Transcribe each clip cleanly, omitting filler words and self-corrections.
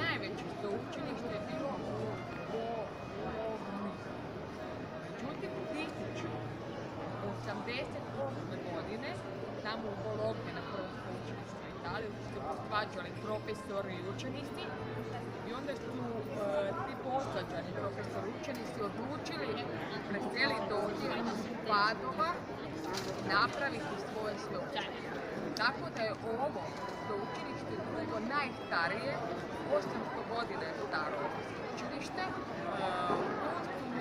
Najveće sveučilište je bilo u Bologni. Međutim, 1088. godine, tamo u Bologni na prvom sveučilištu u Italiji, su se posvađali profesori i učenici i onda su ti posvađani profesori i učenici odlučili preseliti ovdje u Padova napraviti svoje sveučilište. Tako da je ovo sveučilište drugo najstarije, 800 godina je staro sveučilište. U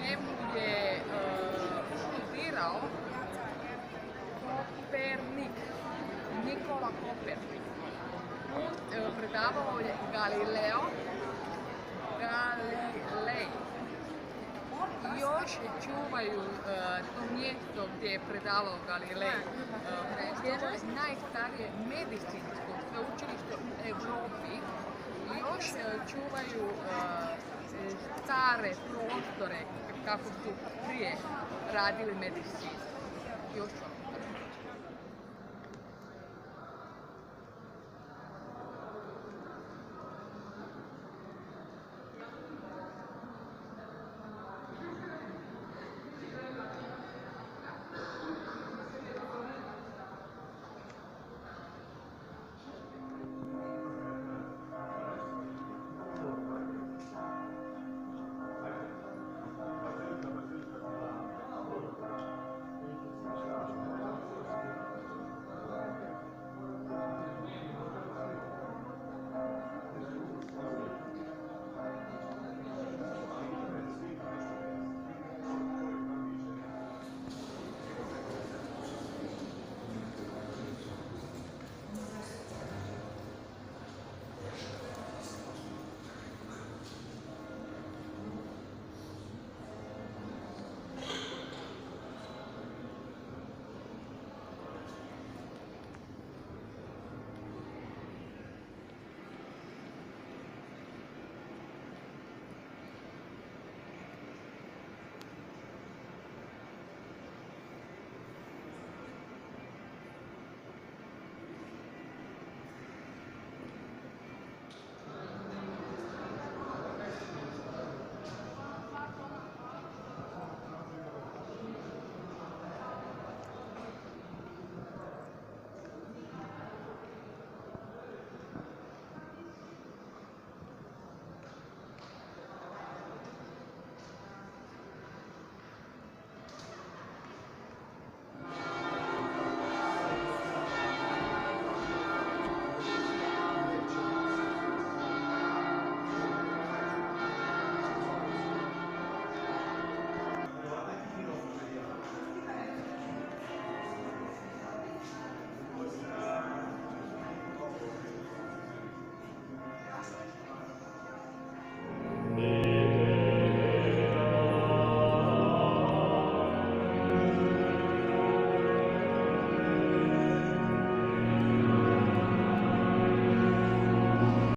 njemu je studirao Kopernik, Nikola Kopernik. Predavao je Galilei. I još čuvaju to mjesto gdje je predavao Galilei. To je najstarije medicinsko sveučilište u Europi. I još čuvaju stare prostore kako su prije radili medicinu. Još